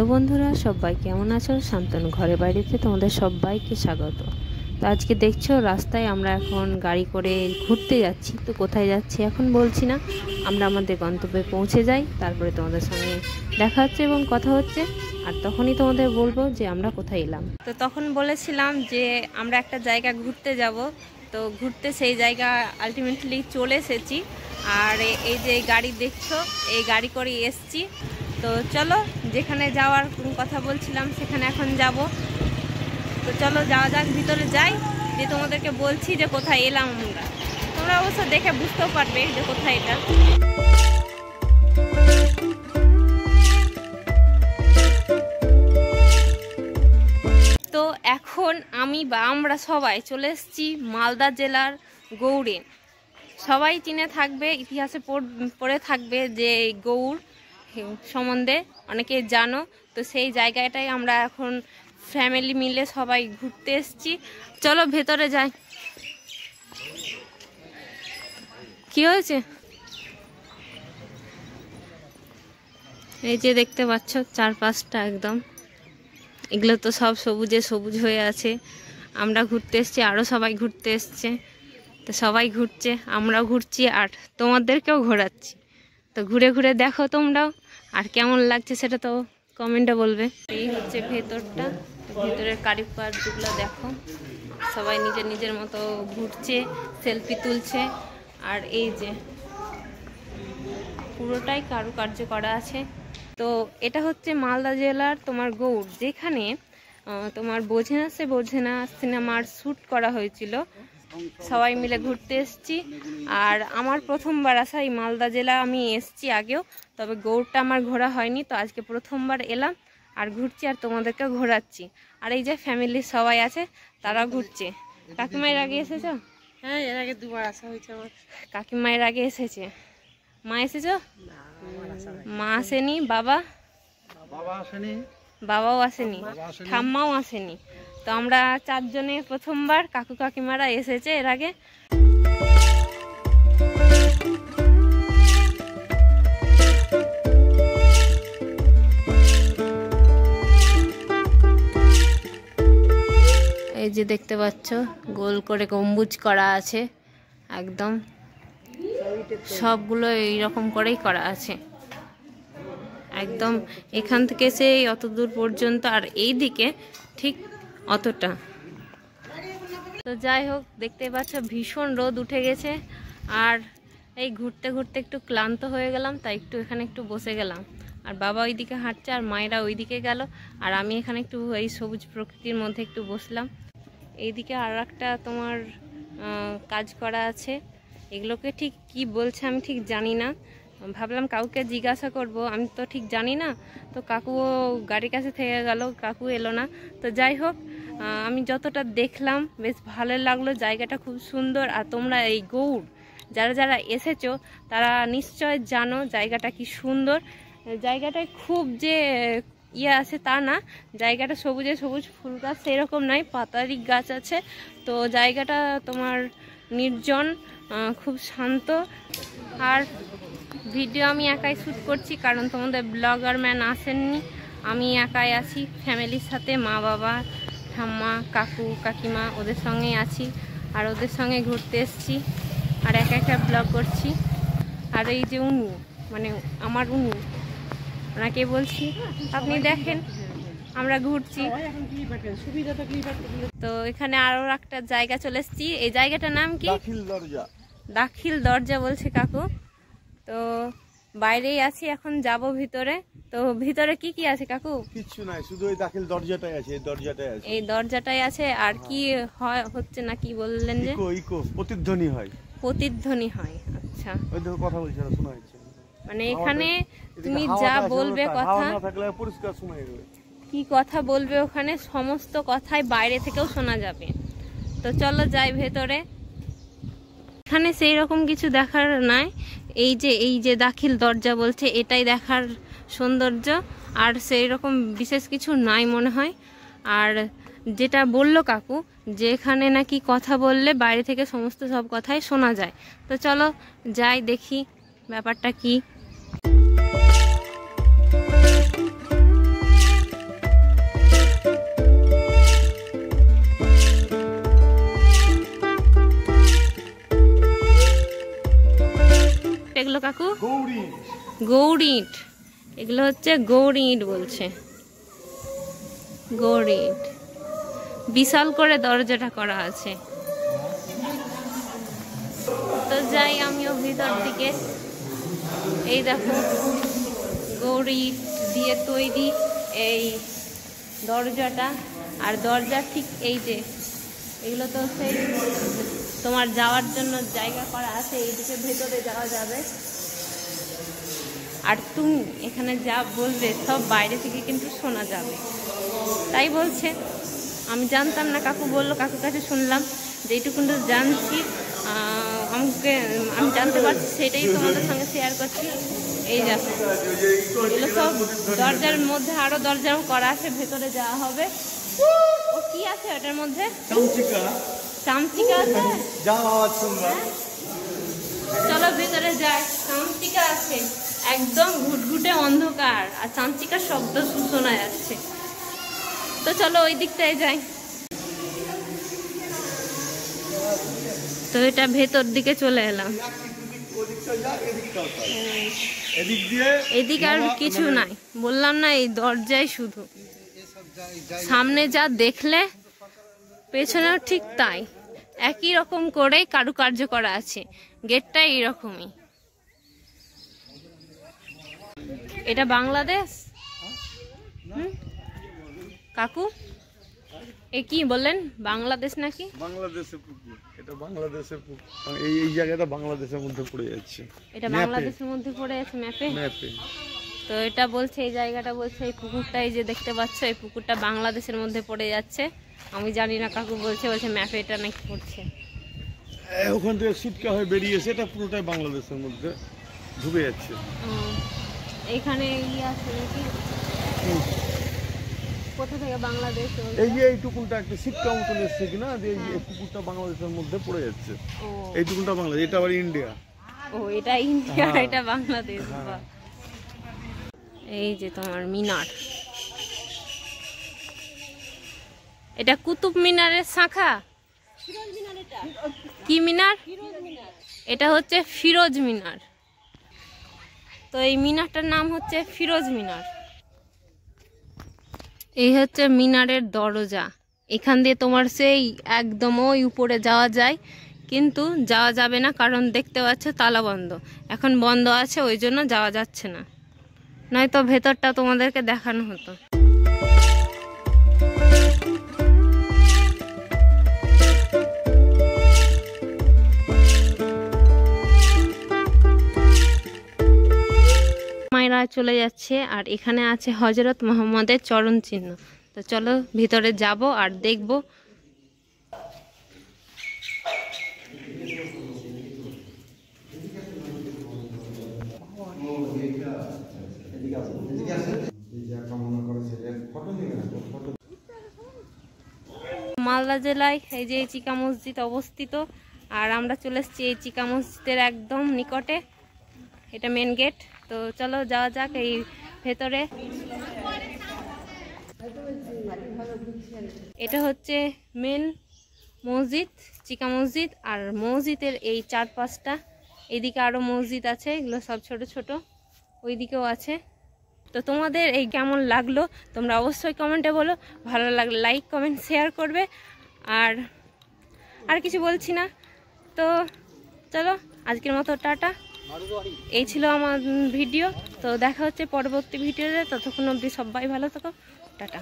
Hello বন্ধুরা, সবাই কেমন আছো? শান্তনু ঘরে বাড়িতে তোমাদের সবাইকে স্বাগত। তো আজকে দেখছো রাস্তায় আমরা এখন গাড়ি করে ঘুরতে যাচ্ছি। তো কোথায় যাচ্ছি এখন বলছি না, আমরা আমাদের গন্তব্যে পৌঁছে যাই, তারপরে তোমাদের সঙ্গে দেখা হচ্ছে এবং কথা হচ্ছে, আর তখনই তোমাদের বলবো যে আমরা কোথায় এলাম। তো তখন বলেছিলাম যে আমরা একটা জায়গা ঘুরতে যাব, তো ঘুরতে সেই জায়গা আলটিমেটলি চলে এসেছি। আর এই যে গাড়ি দেখছো, এই গাড়ি করে এসছি। তো চলো, যেখানে যাওয়ার কথা বলছিলাম সেখানে এখন যাব। তো চলো যাওয়া যাক, ভিতরে যাই, যে তোমাদেরকে বলছি যে কোথায় এলাম আমরা। তোমরা অবশ্য দেখে বুঝতেও পারবে যে কোথায় এটা। তো এখন আমরা সবাই চলে এসেছি মালদা জেলার গৌড়ে। সবাই চিনে থাকবে, ইতিহাসে পড়ে থাকবে যে গৌড় সম্বন্ধে অনেকে জানো। তো সেই জায়গাটাই আমরা এখন ফ্যামিলি মিলে সবাই ঘুরতে এসেছি। চলো ভেতরে যাই। কি হয়েছে? এই যে দেখতে পাচ্ছ চারপাশটা একদম, এগুলো তো সব সবুজে সবুজ হয়ে আছে। আমরা ঘুরতে এসেছি, আরও সবাই ঘুরতে এসছে। তো সবাই ঘুরছে, আমরাও ঘুরছি, আর তোমাদেরকেও ঘোরাচ্ছি। তো ঘুরে ঘুরে দেখো তোমরাও, আর কেমন লাগছে সেটা তো কমেন্টে বলবে। এই হচ্ছে ভেতরটা, ভেতরের কারুকার্যগুলো দেখো। সবাই নিজের নিজের মতো ঘুরছে, সেলফি তুলছে। আর এই যে পুরোটাই কারুকার্য করা আছে। তো এটা হচ্ছে মালদা জেলার তোমার গৌড়, যেখানে তোমার বোঝে না সিনেমার শ্যুট করা হয়েছিল। সবাই মিলে ঘুরতে এসেছি। আর আমার প্রথমবার আসা এই মালদা জেলা, আমি এসেছি আগেও, তবে গৌড়টা আমার ঘোরা হয়নি। তো আজকে প্রথমবার এলাম আর ঘুরছি, আর তোমাদেরকেও ঘোরাচ্ছি। আর এই যে ফ্যামিলির সবাই আছে, তারাও ঘুরছে। কাকিমা এর আগে এসেছ? হ্যাঁ, এর আগে দুবার আসা হয়েছে আমার। কাকিমা এর আগে এসেছে। মা এসেছ? মা আসেনি। বাবাও আসেনি, ঠাম্মাও আসেনি। তো আমরা চারজনে প্রথমবার, কাকু কাকিমারা এসেছে এর আগে। এই যে দেখতে পাচ্ছ গোল করে গম্বুজ করা আছে, একদম সবগুলো এইরকম করেই করা আছে, একদম এখান থেকে সেই অত দূর পর্যন্ত, আর এই দিকে ঠিক অতটা। তো যাই হোক, দেখতে পাচ্ছ ভীষণ রোদ উঠে গেছে। আর এই ঘুরতে ঘুরতে একটু ক্লান্ত হয়ে গেলাম, তাই এখানে একটু বসে গেলাম। আর বাবা ওইদিকে হাঁটছে, আর মায়েরা ওইদিকে গেল, আর আমি এখানে একটু এই সবুজ প্রকৃতির মধ্যে একটু বসলাম। এইদিকে আর একটা তোমার কাজ করা আছে, এগুলোকে ঠিক কি বলছে আমি ঠিক জানি না। ভাবলাম কাউকে জিজ্ঞাসা করব, আমি তো ঠিক জানি না। তো কাকুও গাড়ির কাছে থেকে গেল, কাকু এলো না। তো যাই হোক, আমি যতটা দেখলাম বেশ ভালো লাগলো, জায়গাটা খুব সুন্দর। আর তোমরা এই গৌড় যারা যারা এসেছো তারা নিশ্চয় জানো জায়গাটা কি সুন্দর। জায়গাটায় খুব যে ইয়ে আছে তা না, জায়গাটা সবুজে সবুজ, ফুল গাছ সেরকম নাই, পাতারি গাছ আছে। তো জায়গাটা তোমার নির্জন, খুব শান্ত। আর ভিডিও আমি একাই শ্যুট করছি, কারণ তোমাদের ব্লগার ম্যান আসেননি, আমি একাই আছি ফ্যামিলির সাথে। মা বাবা ঠাম্মা কাকু কাকিমা ওদের সঙ্গেই আছি, আর ওদের সঙ্গে ঘুরতে এসেছি, আর একা একা ব্লগ করছি। আর এই যে উনি, মানে আমার উনি, ওনাকে বলছি আপনি দেখেন আমরা ঘুরছি। তো এখানে আরো একটা জায়গা চলে এসেছি, এই জায়গাটার নাম কি? দাখিল দরজা বলছে কাকু। তো বাইরেই আছি, এখন যাব ভিতরে। তো ভিতরে কি কি আছে কাকু? কিছু নাই, শুধু ওই দাখিল দরজাটাই আছে, এই দরজাটাই আছে। এই দরজাটাই আছে। আর কি হয় হচ্ছে না কি বললেন যে? ইকো প্রতিধ্বনি হয়। প্রতিধ্বনি হয়, আচ্ছা। ওই দেখো কথা বলছে না, শোনা যাচ্ছে। মানে এখানে তুমি যা বলবে কথা, না থাকলে পরিষ্কার শোনা যাবে। কি কথা বলবে ওখানে সমস্ত কথাই বাইরে থেকেও শোনা যাবে। তো চলো যাই ভেতরে। এখানে সেই রকম কিছু দেখার নাই, এই যে দাখিল দরজা বলছে, এটাই দেখার সৌন্দর্য। আর সেই রকম বিশেষ কিছু নাই মনে হয়। আর যেটা বলল কাকু, যে এখানে নাকি কথা বললে বাইরে থেকে সমস্ত সব কথাই শোনা যায়। তো চলো যাই, দেখি ব্যাপারটা কি। গৌড় ইট, এগুলো হচ্ছে গৌড় ইট বলছে, গৌড় ইট। বিশাল করে দরজাটা করা আছে। তো যাই আমিও ভিতর দিকে। এই দেখো গৌড় ইট দিয়ে তৈরি এই দরজাটা। আর দরজা ঠিক এই যে এগুলো তো সেই তোমার যাওয়ার জন্য জায়গা করা আছে, এইদিকে ভেতরে যাওয়া যাবে। আর তুমি এখানে যা বলবে সব বাইরে থেকে কিন্তু শোনা যাবে, তাই বলছে। আমি জানতাম না, কাকু বললো, কাকুর কাছে শুনলাম, যেইটুকু জানছি আমাকে আমি জানতে পারছি সেটাই তোমাদের সঙ্গে শেয়ার করছি। এই দেখো এগুলো সব দরজার মধ্যে, আরো দরজাও করা আছে, ভেতরে যাওয়া হবে। ও কি আছে ওটার মধ্যে? চামচিকা আছে। চলো ভেতরে যাই। চামচিকা আছে, একদম ঘুটঘুটে অন্ধকার, আর চামচিকার শব্দ শোনা যাচ্ছে। তো চলো ওই দিকটায় যাই। তো এটা ভেতর দিকে চলে এলাম। এদিকে আর কিছু নাই, বললাম না এই দরজায় শুধু। সামনে যা দেখলে পেছনেও ঠিক তাই, একই রকম করে কারুকার্য করা আছে। গেটটা এইরকমই। এটা বাংলাদেশ কাকু, এ কি বললেন? বাংলাদেশ নাকি? বাংলাদেশের পুকুর, এটা বাংলাদেশের পুকুর। এই জায়গাটা বাংলাদেশের মধ্যে পড়ে যাচ্ছে। এটা বাংলাদেশের মধ্যে পড়ে আছে ম্যাপে। তো এটা বলছে, এই জায়গাটা বলছে, এই পুকুরটা এই যে দেখতে পাচ্ছ, এই পুকুরটা বাংলাদেশের মধ্যে পড়ে যাচ্ছে। আমি জানি না, কাকু বলছে ম্যাপে এটা নাকি পড়ছে। ওখান থেকে ছিটকা হয়ে বেরিয়েছে, এটা পুরোটাই বাংলাদেশের মধ্যে ঢুকে যাচ্ছে। এখানে ইয়ে আছে নাকি? কোথা থেকে বাংলাদেশ? এই যে এইটুকুনটা একটা ছিটকা মতন এসছে কিনা, এই পুকুরটা বাংলাদেশের মধ্যে পড়ে যাচ্ছে। এইটুকুনটা বাংলাদেশ, এটা আবার ইন্ডিয়া। ও এটা ইন্ডিয়া, এটা বাংলাদেশ। এই যে তোমার মিনার, এটা কুতুব মিনারের শাখা। কি মিনার? এটা হচ্ছে ফিরোজ মিনার। তো এই মিনারটার নাম হচ্ছে ফিরোজ মিনার। এই হচ্ছে মিনারের দরজা। এখান দিয়ে তোমার সেই একদম ওই উপরে যাওয়া যায়, কিন্তু যাওয়া যাবে না, কারণ দেখতে পাচ্ছ তালা বন্ধ। এখন বন্ধ আছে, ওই জন্য যাওয়া যাচ্ছে না, নয়তো ভেতরটা তোমাদেরকে দেখানো হতো। মায়েরা চলে যাচ্ছে, আর এখানে আছে হযরত মুহাম্মদের চরণ চিহ্ন। তো চলো ভিতরে যাব আর দেখব। মালদা জেলায় এই যে চিকা মসজিদ অবস্থিত, আর আমরা চলে এসেছি এই চিকা মসজিদের একদম নিকটে। এটা মেন গেট। তো চলো যাওয়া যাক এই ভেতরে। এটা হচ্ছে মেন মসজিদ, চিকা মসজিদ। আর মসজিদের এই চারপাশটা, এইদিকে আরো মসজিদ আছে, এগুলো সব ছোট ছোট, ওইদিকেও আছে। তো তোমাদের এই কেমন লাগলো তোমরা অবশ্যই কমেন্টে বলো। ভালো লাগলে লাইক কমেন্ট শেয়ার করবে। আর কিছু বলছি না, তো চলো আজকের মতো টাটা। এই ছিল আমার ভিডিও। তো দেখা হচ্ছে পরবর্তী ভিডিওতে, ততক্ষণ অবধি সবাই ভালো থাকো, টাটা।